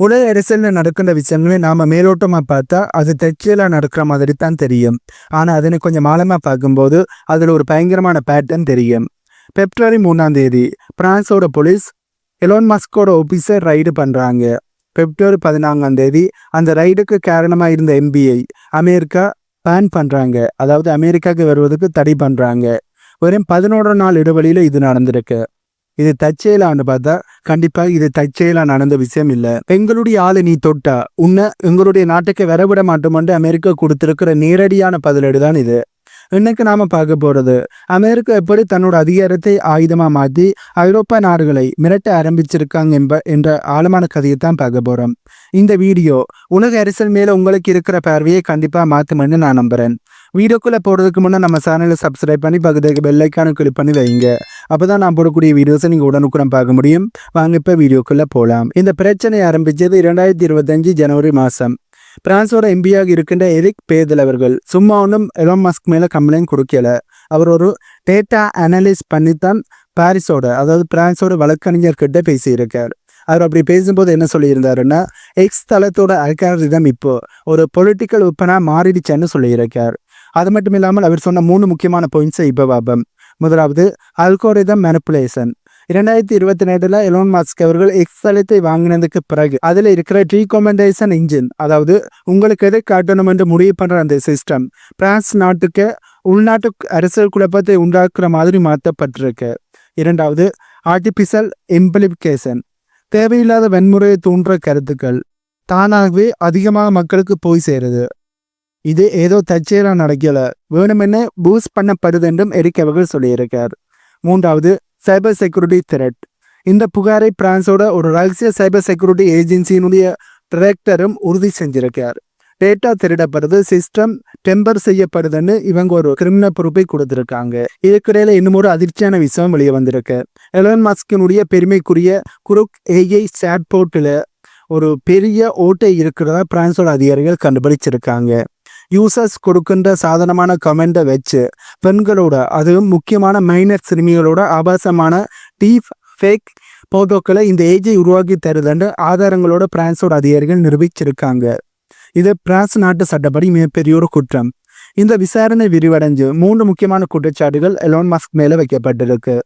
உலக அரசியலில் நடக்கின்ற விஷயங்களை நாம் மேலோட்டமாக பார்த்தா அது தற்செயலாக நடக்கிற மாதிரி தான் தெரியும். ஆனால் அதனை கொஞ்சம் ஆழமாக பார்க்கும்போது அதில் ஒரு பயங்கரமான பேட்டர்ன் தெரியும். பிப்ரவரி 3ஆம் தேதி பிரான்ஸோட போலீஸ் எலோன் மஸ்கோட ஆஃபீஸை ரைடு பண்ணுறாங்க. பிப்ரவரி 14ஆம் தேதி அந்த ரைடுக்கு காரணமாக இருந்த எம்பிஐ அமெரிக்கா பேன் பண்ணுறாங்க. அதாவது அமெரிக்காவுக்கு வருவதற்கு தடை பண்ணுறாங்க. வெறும் 11 நாள் இடைவெளியில் இது நடந்திருக்கு. இது தற்செயலான்னு பார்த்தா கண்டிப்பா இது தற்செயலா நடந்த விஷயம் இல்ல. எங்களுடைய ஆளு நீ தொட்டா உன்னை எங்களுடைய நாட்டுக்கு வரவிட மாட்டோம்னு அமெரிக்கா கொடுத்திருக்கிற நேரடியான பதிலடி தான் இது. இன்னைக்கு நாம பார்க்க போறது அமெரிக்கா எப்படி தன்னோட அதிகாரத்தை ஆயுதமா மாற்றி ஐரோப்பா நாடுகளை மிரட்ட ஆரம்பிச்சிருக்காங்க என்ற ஆழமான கதையை தான் பார்க்க போறோம். இந்த வீடியோ உலக அரசியல் மேல உங்களுக்கு இருக்கிற பார்வையை கண்டிப்பா மாத்துமென்னு நான் நம்புறேன். வீடியோக்குள்ள போறதுக்கு முன்னே நம்ம சேனலை சப்ஸ்கிரைப் பண்ணி பக்கத்துக்கு பெல் ஐக்கானை கிளிக் பண்ணி வைங்க. அப்பதான் நான் போடக்கூடிய வீடியோஸை நீங்க உடனுக்குடன் பார்க்க முடியும். வாங்க இப்ப வீடியோக்குள்ள போலாம். இந்த பிரச்சனை ஆரம்பிச்சது 2025 ஜனவரி மாசம். பிரான்ஸோட எம்பியாக இருக்கின்ற எரிக் பேதல் அவர்கள் சும்மா ஒன்றும் எலான் மஸ்க் மேல கம்ப்ளைண்ட் கொடுக்கல. அவர் ஒரு டேட்டா அனலைஸ் பண்ணித்தான் அதாவது பிரான்ஸோட வழக்கறிஞர் கிட்ட பேசியிருக்கார். அவர் அப்படி பேசும்போது என்ன சொல்லியிருந்தாருன்னா, எக்ஸ் தளத்தோட அல்காரிதம் இப்போ ஒரு பொலிட்டிக்கல் வெப்பனா மாறிடுச்சேன்னு சொல்லியிருக்கார். அது மட்டும் இல்லாமல் அவர் சொன்ன 3 முக்கியமான பாயிண்ட்ஸை இப்போ பார்ப்போம். முதலாவது, அல்கோரிதம் மேனிப்புலேஷன். 2022 எலோன் மஸ்க் அவர்கள் எக்ஸ் தளத்தை வாங்கினதுக்கு பிறகு அதில் இருக்கிற ரீகமெண்டேஷன் இன்ஜின், அதாவது உங்களுக்கு எதை காட்டணும் என்று முடிவு பண்ணுற அந்த சிஸ்டம் பிரான்ஸ் நாட்டுக்கு உள்நாட்டு அரசியல் குழப்பத்தை உண்டாக்குற மாதிரி மாற்றப்பட்டிருக்கு. இரண்டாவது, ஆர்டிபிஷியல் இம்ப்ளிகேஷன். தேவையில்லாத வன்முறையை தூண்டுற கருத்துக்கள் தானாகவே அதிகமாக மக்களுக்கு போய் சேருது. இது ஏதோ தற்செயலாக நடக்கல, வேணுமென்ன பூஸ்ட் பண்ணப்படுது என்றும் எரிக் அவர்கள் சொல்லியிருக்கார். மூன்றாவது, சைபர் செக்யூரிட்டி த்ரெட். இந்த புகாரை பிரான்ஸோட ஒரு ரகசிய சைபர் செக்யூரிட்டி ஏஜென்சியினுடைய டிரெக்டரும் உறுதி செஞ்சிருக்கார். டேட்டா திருடப்படுது, சிஸ்டம் டெம்பர் செய்யப்படுதுன்னு இவங்க ஒரு கிரிமினல் பொறுப்பை கொடுத்துருக்காங்க. இதுக்கிடையில இன்னும் ஒரு அதிர்ச்சியான விஷயம் வெளியே வந்திருக்கு. எலோன் மஸ்கினுடைய பெருமைக்குரிய குருக் ஏஐ சாட்போர்ட்டில் ஒரு பெரிய ஓட்டை இருக்கிறதா பிரான்ஸோட அதிகாரிகள் கண்டுபிடிச்சிருக்காங்க. யூசர்ஸ் கொடுக்கின்ற சாதாரணமான கமெண்டை வச்சு பெண்களோட, அதுவும் முக்கியமான மைனர் சிறுமிகளோட ஆபாசமான டீப் ஃபேக் போட்டோக்களை இந்த ஏஜை உருவாக்கி தருதுன்னு ஆதாரங்களோட பிரான்ஸோட அதிகாரிகள் நிரூபிச்சிருக்காங்க. இது பிரான்ஸ் நாட்டு சட்டப்படி மிகப்பெரிய ஒரு குற்றம். இந்த விசாரணை விரிவடைஞ்சு 3 முக்கியமான குற்றச்சாட்டுகள் எலோன் மஸ்க் மேல வைக்கப்பட்டிருக்கு.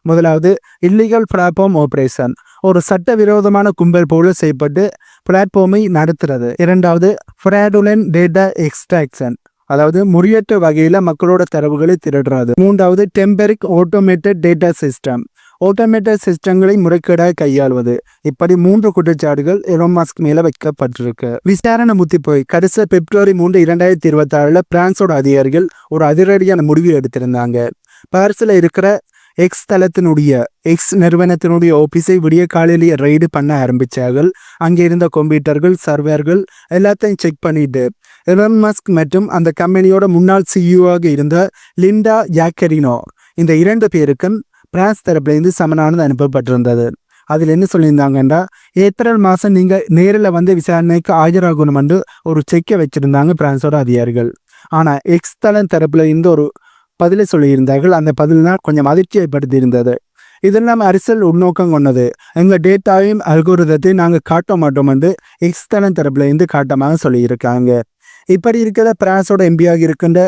முதலாவது, இல்லீகல் பிளாட்ஃபார்ம் ஆபரேஷன். ஒரு சட்டவிரோதமான கும்பல் போல செய்யப்பட்டு பிளாட்ஃபார்மை நடத்துறது. இரண்டாவது, ஃப்ராடுலன்ட் டேட்டா எக்ஸ்ட்ராக்ஷன், அதாவது முறையற்ற வகையில மக்களோட தரவுகளை திருடுறது. மூன்றாவது, டெம்பரிக் ஆட்டோமேட்டட் டேட்டா சிஸ்டம். ஆட்டோமேட்டட் சிஸ்டங்களை முறைகேடாக கையாள்வது. இப்படி 3 குற்றச்சாட்டுகள் எலோன் மஸ்க் மேல வைக்கப்பட்டிருக்கு. விசாரணை முத்தி போய் கடைசி பிப்ரவரி 3, 2026 பிரான்ஸோட அதிகாரிகள் ஒரு அதிரடியான முடிவு எடுத்திருந்தாங்க. பாரிஸில் இருக்கிற எக்ஸ் தளத்தினுடைய எக்ஸ் நிறுவனத்தினுடைய ஆபீஸை விடிய காலையிலேயே ரைடு பண்ண ஆரம்பிச்சார்கள். அங்கே இருந்த கம்ப்யூட்டர்கள், சர்வர்கள் எல்லாத்தையும் செக் பண்ணிட்டு எலோன் மஸ்க் மற்றும் அந்த கம்பெனியோட முன்னாள் சிஇஓவாக இருந்த லிண்டா ஜாக்கரினோ, இந்த 2 பேருக்கும் பிரான்ஸ் தரப்புலேருந்து சமனானது அனுப்பப்பட்டிருந்தது. அதில் என்ன சொல்லியிருந்தாங்கன்னா, ஏப்ரல் மாதம் நீங்கள் நேரில் வந்து விசாரணைக்கு ஆஜராகணும் என்று ஒரு செக்கை வச்சுருந்தாங்க பிரான்ஸோட அதிகாரிகள். ஆனால் எக்ஸ் தளம் தரப்புல இருந்து ஒரு பதிலை சொல்லியிருந்தார்கள். அந்த பதில்னால் கொஞ்சம் அதிர்ச்சி ஏற்படுத்தி இருந்தது. இதெல்லாம் அரசியல் உள்நோக்கம் கொண்டது. எங்கள் டேட்டாவையும் அல்கோரிதத்தையும் நாங்கள் காட்ட மாட்டோம் என்று எக்ஸ் தளம் தரப்புல இருந்து காட்டமாக சொல்லியிருக்காங்க. இப்படி இருக்கிற பிரான்ஸோட எம்பியாக இருக்கின்ற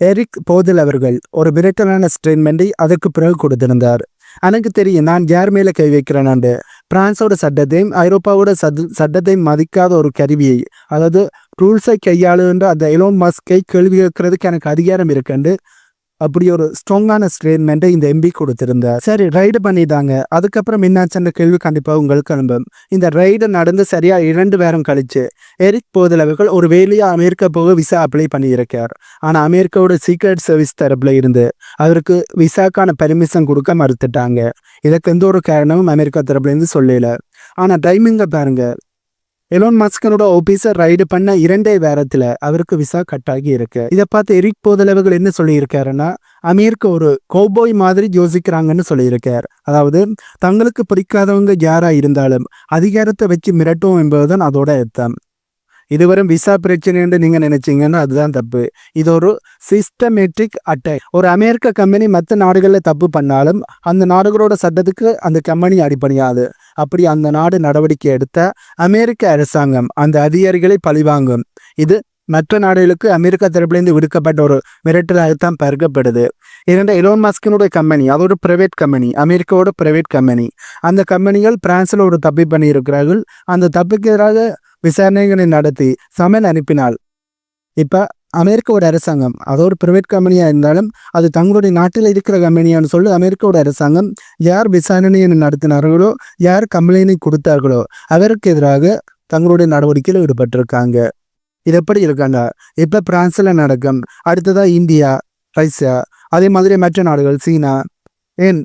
எரிக் பேதல் அவர்கள் ஒரு மிரட்டலான ஸ்டேட்மெண்ட்டை அதற்கு பிறகு கொடுத்திருந்தார். எனக்கு தெரியும் நான் யார் மேலே கை வைக்கிறேனாண்டு. பிரான்ஸோட சட்டத்தையும் ஐரோப்பாவோட சட்டத்தையும் மதிக்காத ஒரு கருவியை, அதாவது ரூல்ஸை கையாளுன்ற அந்த எலோன் மஸ்கை கேள்வி கேட்கறதுக்கு எனக்கு அதிகாரம் இருக்குண்டு அப்படி ஒரு ஸ்ட்ராங்கான ஸ்டேட்மெண்ட்டை இந்த எம்பி கொடுத்திருந்தார். சரி, ரைடு பண்ணிட்டாங்க. அதுக்கப்புறம் என்னாச்சுன்ற கேள்வி கண்டிப்பாக உங்களுக்கு அனுப்பும். இந்த ரைடு நடந்து சரியா 2 வாரம் கழிச்சு எரிக் பேதல் அவர்கள் ஒரு வேலையா அமெரிக்கா போக விசா அப்ளை பண்ணியிருக்கார். ஆனால் அமெரிக்காவோட சீக்ரெட் சர்வீஸ் தரப்புல இருந்து அவருக்கு விசாக்கான பெர்மிஷன் கொடுக்க மறுத்துட்டாங்க. இதற்கு எந்த ஒரு காரணமும் அமெரிக்கா தரப்புல இருந்து சொல்லல. ஆனால் டைமிங்க பாருங்க, எலோன் மஸ்கனோட ஆபீஸை ரைடு பண்ண 2 வாரத்தில் அவருக்கு விசா கட் ஆகி இருக்கு. இதை பார்த்து எரிக் பேதல் அவர்கள் என்ன சொல்லியிருக்காருன்னா, அமெரிக்கா ஒரு கோபோய் மாதிரி யோசிக்கிறாங்கன்னு சொல்லியிருக்கார். அதாவது தங்களுக்கு பிடிக்காதவங்க யாரா இருந்தாலும் அதிகாரத்தை வச்சு மிரட்டும் என்பதுதான் அதோட அர்த்தம். இது வெறும் விசா பிரச்சனை என்று நீங்க நினைச்சீங்கன்னா அதுதான் தப்பு. இது ஒரு சிஸ்டமேட்டிக் அட்டாக். ஒரு அமெரிக்க கம்பெனி மற்ற நாடுகளில் தப்பு பண்ணாலும் அந்த நாடுகளோட சட்டத்துக்கு அந்த கம்பெனி அடிப்படையாது. அப்படி அந்த நாடு நடவடிக்கை எடுத்த அமெரிக்க அரசாங்கம் அந்த அதிகாரிகளை பழிவாங்கும். இது மற்ற நாடுகளுக்கு அமெரிக்கா தரப்பிலிருந்து விடுக்கப்பட்ட ஒரு மிரட்டலாகத்தான் பார்க்கப்படுது. இரண்டு எலோன் மஸ்கினுடைய கம்பெனி, அது ஒரு பிரைவேட் கம்பெனி, அமெரிக்காவோட பிரைவேட் கம்பெனி. அந்த கம்பெனிகள் பிரான்ஸில் ஒரு தப்பி பண்ணியிருக்கிறார்கள். அந்த தப்புக்கு எதிராக விசாரணைகளை நடத்தி சமன் அனுப்பினால் இப்போ அமெரிக்காவோட அரசாங்கம், அது ஒரு பிரைவேட் கம்பெனியாக இருந்தாலும் அது தங்களுடைய நாட்டில் இருக்கிற கம்பெனியான்னு சொல்லி அமெரிக்காவோட அரசாங்கம் யார் விசாரணையை நடத்தினார்களோ, யார் கம்ப்ளைனை கொடுத்தார்களோ அவருக்கு எதிராக தங்களுடைய நடவடிக்கையில் ஈடுபட்டிருக்காங்க. இது எப்படி இருக்காங்க? இப்போ பிரான்ஸில் நடக்கும், அடுத்ததாக இந்தியா, ரஷ்யா, அதே மாதிரி மற்ற நாடுகள், சீனா, ஏன்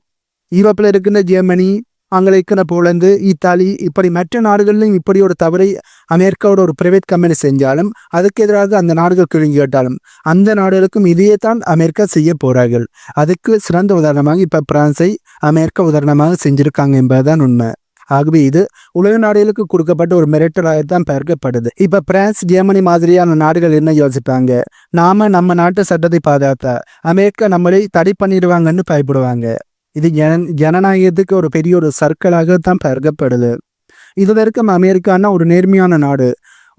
யூரோப்பில் இருக்கின்ற ஜெர்மனி, அங்கே இருக்கிற போலந்து, இத்தாலி, இப்படி மற்ற நாடுகளிலும் இப்படி ஒரு தவறை அமெரிக்காவோட ஒரு பிரைவேட் கம்பெனி செஞ்சாலும் அதுக்கு எதிராக அந்த நாடுகள் கிழிஞ்சு கேட்டாலும் அந்த நாடுகளுக்கும் இதையே தான் அமெரிக்கா செய்ய போகிறார்கள். அதுக்கு சிறந்த உதாரணமாக இப்போ பிரான்ஸை அமெரிக்கா உதாரணமாக செஞ்சுருக்காங்க என்பதுதான் உண்மை. ஆகவே இது உலக நாடுகளுக்கு கொடுக்கப்பட்ட ஒரு மிரட்டலாகத்தான் பார்க்கப்படுது. இப்போ பிரான்ஸ், ஜெர்மனி மாதிரியான நாடுகள் என்ன யோசிப்பாங்க? நம்ம நாட்டு சட்டத்தை பாதுகாத்தா அமெரிக்கா நம்மளை தடை பண்ணிடுவாங்கன்னு பயப்படுவாங்க. இது ஜனநாயகத்துக்கு ஒரு பெரிய ஒரு சர்க்கிளாகத்தான் பார்க்கப்படுது. இது வரைக்கும் அமெரிக்கான்னா ஒரு நேர்மையான நாடு,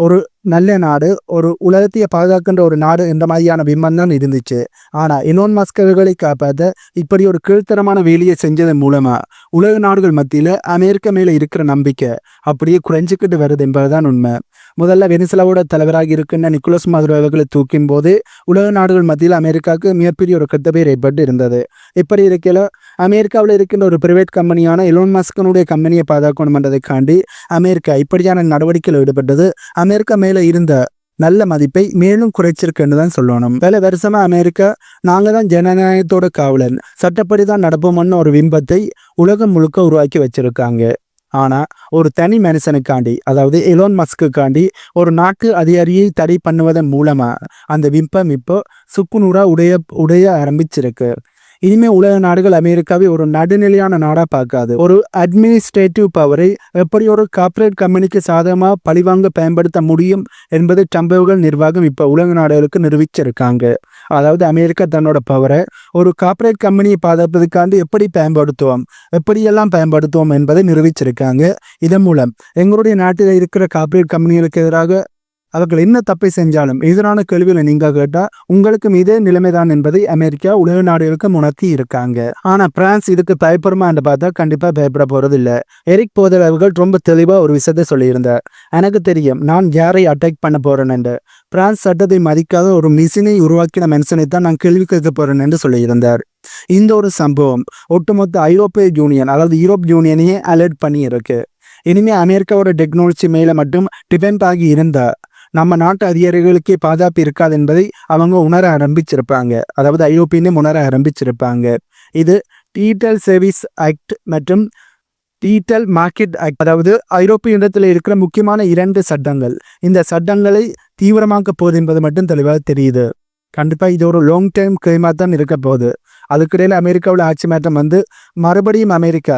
ஒரு நல்ல நாடு, ஒரு உலகத்தையே பாதுகாக்கின்ற ஒரு நாடு என்ற மாதிரியான பிம்பம் தான் இருந்துச்சு. ஆனால் எலோன் மஸ்க் அவர்களை காப்பாற்ற இப்படி ஒரு கீழ்த்தரமான வேலையை செஞ்சதன் மூலமா உலக நாடுகள் மத்தியில் அமெரிக்கா மேலே இருக்கிற நம்பிக்கை அப்படியே குறைஞ்சிக்கிட்டு வருது என்பதுதான் உண்மை. முதல்ல வெனிசுலாவோட தலைவராக இருக்கின்ற நிக்கோலஸ் மதுரோ அவர்களை தூக்கும் போது உலக நாடுகள் மத்தியில் அமெரிக்காவுக்கு மிகப்பெரிய ஒரு கெட்ட பேர் ஏற்பட்டு இருந்தது. இப்படி இருக்கையில் அமெரிக்காவில் இருக்கின்ற ஒரு பிரைவேட் கம்பெனியான எலோன் மஸ்கனுடைய கம்பெனியை பாதுகாக்கணும் என்றதைக்காண்டி அமெரிக்கா இப்படியான நடவடிக்கையில் ஈடுபட்டது அமெரிக்கா மேலே இருந்த நல்ல மதிப்பை மேலும் குறைச்சிருக்குன்னு தான் சொல்லணும். பல வருஷமா அமெரிக்கா நாங்கள் தான் ஜனநாயகத்தோட காவலன், சட்டப்படி தான் நடப்போம்னு ஒரு பிம்பத்தை உலகம் முழுக்க உருவாக்கி வச்சிருக்காங்க. ஆனால் ஒரு தனி மனுஷனுக்காண்டி, அதாவது எலோன் மஸ்குக்காண்டி ஒரு நாட்டு அதிகாரியை தடை பண்ணுவதன் மூலமாக அந்த பிம்பம் இப்போ சுக்குநூறா உடைய ஆரம்பிச்சிருக்கு. இனிமே உலக நாடுகள் அமெரிக்காவை ஒரு நடுநிலையான நாடாக பார்க்காது. ஒரு அட்மினிஸ்ட்ரேட்டிவ் பவரை எப்படி ஒரு கார்ப்பரேட் கம்பெனிக்கு சாதகமாக பழிவாங்க பயன்படுத்த முடியும் என்பது ட்ரம்பர்கள் நிர்வாகம் இப்போ உலக நாடுகளுக்கு நிரூபிச்சிருக்காங்க. அதாவது அமெரிக்கா தன்னோட பவரை ஒரு கார்ப்பரேட் கம்பெனியை பாதுகாப்பதற்காண்டி எப்படியெல்லாம் பயன்படுத்துவோம் என்பதை நிரூபிச்சிருக்காங்க. இதன் மூலம் எங்களுடைய நாட்டில் இருக்கிற கார்ப்பரேட் கம்பெனிகளுக்கு எதிராக அவர்கள் என்ன தப்பை செஞ்சாலும் எதிரான கேள்விகளை நீங்க கேட்டால் உங்களுக்கும் இதே நிலைமைதான் என்பதை அமெரிக்கா உலக நாடுகளுக்கு உணர்த்தி இருக்காங்க. ஆனால் பிரான்ஸ் இதுக்கு பயப்படுமா என்று பார்த்தா கண்டிப்பாக பயப்பட போறது இல்லை. எரிக் போதல் அவர்கள் ரொம்ப தெளிவாக ஒரு விஷயத்தை சொல்லியிருந்தார். எனக்கு தெரியும் நான் யாரை அட்டாக் பண்ண போறேன் என்று. பிரான்ஸ் சட்டத்தை மதிக்காத ஒரு மிஷினை உருவாக்கின மனுஷனை தான் நான் கேள்வி கேட்க போறேன் என்று சொல்லியிருந்தார். இந்த ஒரு சம்பவம் ஒட்டுமொத்த ஐரோப்பிய யூனியன், அதாவது யூரோப் யூனியனையே அலர்ட் பண்ணி இருக்கு. இனிமேல் அமெரிக்காவோட டெக்னாலஜி மேலே மட்டும் டிபெண்ட் ஆகி இருந்தா நம்ம நாட்டு அதிகாரிகளுக்கே பாதுகாப்பு இருக்காது என்பதை அவங்க உணர ஆரம்பிச்சிருப்பாங்க. அதாவது ஐரோப்பியனே உணர ஆரம்பிச்சிருப்பாங்க. இது டீட்டல் சர்வீஸ் ஆக்ட் மற்றும் டீட்டல் மார்க்கெட் ஆக்ட், அதாவது ஐரோப்பிய இடத்துல இருக்கிற முக்கியமான 2 சட்டங்கள். இந்த சட்டங்களை தீவிரமாக்க போகுது என்பது மட்டும் தெளிவாக தெரியுது. கண்டிப்பாக இது ஒரு லாங் டைம் கேமாக தான் இருக்க போகுது. அதுக்கிடையில் அமெரிக்காவில் ஆட்சி மாற்றம் வந்து மறுபடியும் அமெரிக்கா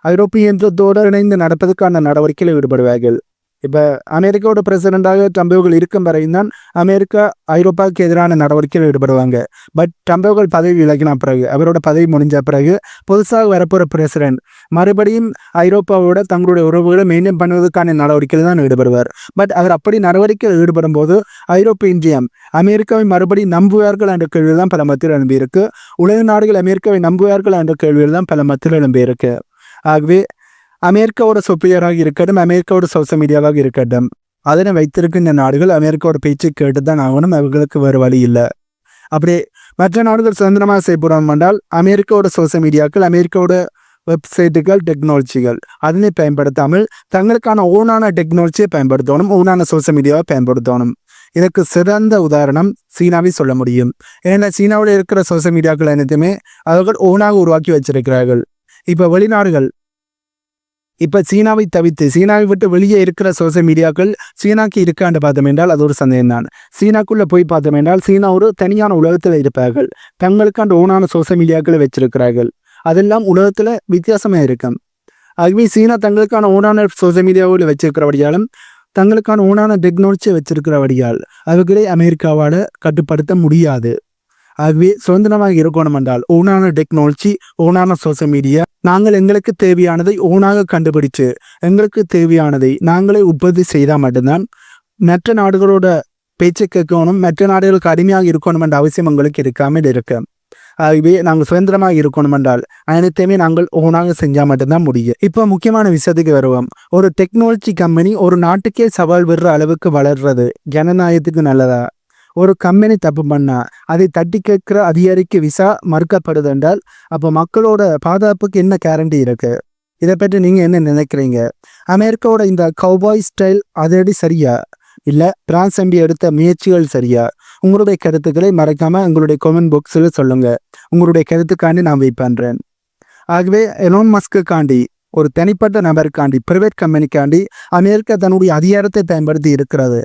ஐரோப்பிய யந்திரத்தோடு இணைந்து நடப்பதற்கான நடவடிக்கையில் ஈடுபடுவார்கள். இப்போ அமெரிக்காவோட பிரசிடெண்டாக ட்ரம்பர்கள் இருக்கும் வரையும் தான் அமெரிக்கா ஐரோப்பாவுக்கு எதிரான நடவடிக்கையில் ஈடுபடுவாங்க. பட் ட்ரம்பர்கள் பதவி விலகின பிறகு, அவரோட பதவி முடிஞ்ச பிறகு புதுசாக வரப்போகிற பிரசிடென்ட் மறுபடியும் ஐரோப்பாவோட தங்களுடைய உறவுகளை மெயின்டைன் பண்ணுவதற்கான நடவடிக்கையில் தான் ஈடுபடுவார். பட் அவர் அப்படி நடவடிக்கையில் ஈடுபடும் போது ஐரோப்பிய ஒன்றியம் அமெரிக்காவை மறுபடியும் நம்புவார்கள் என்ற கேள்வியில் தான் பல மத்தியில் எழும்பியிருக்கு. உலக நாடுகள் அமெரிக்காவை நம்புவார்கள் என்ற கேள்வியில் தான் பல மத்தியில் எழும்பியிருக்கு. ஆகவே அமெரிக்காவோட சொப்பியராக இருக்கட்டும், அமெரிக்காவோட சோசியல் மீடியாவாக இருக்கட்டும், அதனை வைத்திருக்கின்ற நாடுகள் அமெரிக்காவோட பேச்சு கேட்டு தான் ஆகணும். அவர்களுக்கு வேறு வழி இல்லை. அப்படியே மற்ற நாடுகள் சுதந்திரமாக செய்யப்படும் என்றால் அமெரிக்காவோட சோசியல் மீடியாக்கள், அமெரிக்காவோட வெப்சைட்டுகள், டெக்னாலஜிகள் அதனை பயன்படுத்தாமல் தங்களுக்கான ஓனான டெக்னாலஜியை பயன்படுத்தணும், ஓனான சோசியல் மீடியாவை பயன்படுத்தணும். இதற்கு சிறந்த உதாரணம் சீனாவை சொல்ல முடியும். ஏன்னா சீனாவில் இருக்கிற சோசியல் மீடியாக்கள் அனைத்துமே அவர்கள் ஓனாக உருவாக்கி வச்சிருக்கிறார்கள். இப்போ வெளிநாடுகள் இப்போ சீனாவை தவிர்த்து சீனாவை விட்டு வெளியே இருக்கிற சோசியல் மீடியாக்கள் சீனாக்கு இருக்கான்னு பார்த்தோம் என்றால் அது ஒரு சந்தேகம் தான். சீனாக்குள்ளே போய் பார்த்தோம் என்றால் சீனா ஒரு தனியான உலகத்தில் இருப்பார்கள். தங்களுக்கான ஓனான சோசியல் மீடியாக்களை வச்சிருக்கிறார்கள். அதெல்லாம் உலகத்தில் வித்தியாசமாக இருக்கும். ஆகவே சீனா தங்களுக்கான ஓனான சோசியல் மீடியாவில் வச்சிருக்கிறபடியாலும் தங்களுக்கான ஓனான டெக்னாலஜியை வச்சிருக்கிறபடியால் அவர்களை அமெரிக்காவால் கட்டுப்படுத்த முடியாது. ஆகவே சுதந்திரமாக இருக்கணும் என்றால் ஓனான டெக்னாலஜி, ஓனான சோசியல் மீடியா, நாங்கள் எங்களுக்கு தேவையானதை ஓனாக கண்டுபிடிச்சு எங்களுக்கு தேவையானதை நாங்களே உற்பத்தி செய்தால் மட்டும்தான் மற்ற நாடுகளோட பேச்சை கேட்கணும், மற்ற நாடுகளுக்கு அடிமையாக இருக்கணும் என்ற அவசியம் எங்களுக்கு இருக்காமல் இருக்கு. ஆகவே நாங்கள் சுதந்திரமாக இருக்கணும் என்றால் அனைத்தையுமே நாங்கள் ஓனாக செஞ்சால் மட்டும்தான் முடியும். இப்போ முக்கியமான விஷயத்துக்கு வருவோம். ஒரு டெக்னாலஜி கம்பெனி ஒரு நாட்டுக்கே சவால் விடுற அளவுக்கு வளர்றது ஜனநாயகத்துக்கு நல்லதா? ஒரு கம்பெனி தப்பு பண்ணா அதை தட்டி கேட்கிற அதிகாரிக்கு விசா மறுக்கப்படுது என்றால் அப்போ மக்களோட பாதுகாப்புக்கு என்ன கேரண்டி இருக்கு? இதை பற்றி நீங்க என்ன நினைக்கிறீங்க? அமெரிக்காவோட இந்த கவுபாய் ஸ்டைல் அதடி சரியா, இல்லை பிரான்ஸ் எம்பி எடுத்த முயற்சிகள் சரியா? உங்களுடைய கருத்துக்களை மறக்காம உங்களுடைய கமெண்ட் பாக்ஸில் சொல்லுங்க. உங்களுடைய கருத்துக்காண்டி நான் வெயிட் பண்றேன். ஆகவே எலான் மஸ்குக்காண்டி, ஒரு தனிப்பட்ட நபருக்காண்டி, பிரைவேட் கம்பெனிக்காண்டி அமெரிக்கா தன்னுடைய அதிகாரத்தை பயன்படுத்தி இருக்கிறது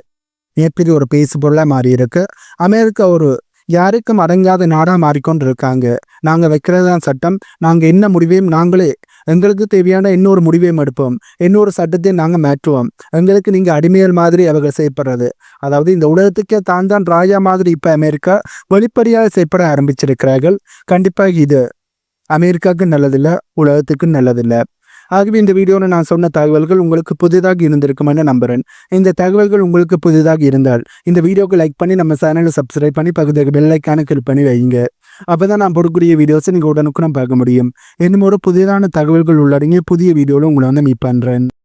மிகப்பெரிய ஒரு பேசு பொருளாக மாறி இருக்கு. அமெரிக்கா ஒரு யாருக்கும் அடங்காத நாடாக மாறிக்கொண்டு இருக்காங்க. நாங்கள் வைக்கிறது தான் சட்டம், நாங்கள் என்ன முடிவையும் நாங்களே எங்களுக்கு தேவையான இன்னொரு முடிவையும் எடுப்போம், இன்னொரு சட்டத்தையும் நாங்கள் மாற்றுவோம், எங்களுக்கு நீங்கள் அடிமையல் மாதிரி அவர்கள் செயற்படுறது. அதாவது இந்த உலகத்துக்கே தான் ராஜா மாதிரி இப்போ அமெரிக்கா வெளிப்படையாக செயற்பட ஆரம்பிச்சிருக்கிறார்கள். கண்டிப்பாக இது அமெரிக்காவுக்கு நல்லதில்லை, உலகத்துக்கு நல்லதில்லை. ஆகவே இந்த வீடியோவில் நான் சொன்ன தகவல்கள் உங்களுக்கு புதிதாக இருந்திருக்குமென்னு நம்புகிறேன். இந்த தகவல்கள் உங்களுக்கு புதிதாக இருந்தால் இந்த வீடியோக்கு லைக் பண்ணி நம்ம சேனலை சப்ஸ்கிரைப் பண்ணி பக்கத்துக்கு பெல் ஐக்கானை கிளிக் பண்ணி வைங்க. அப்போ தான் நான் போடக்கூடிய வீடியோஸை நீங்கள் உடனுக்குன்னு பார்க்க முடியும். இன்னும் ஒரு புதிதான தகவல்கள் உள்ளடங்கிய புதிய வீடியோவில் உங்களை மீட் பண்ணுறேன்.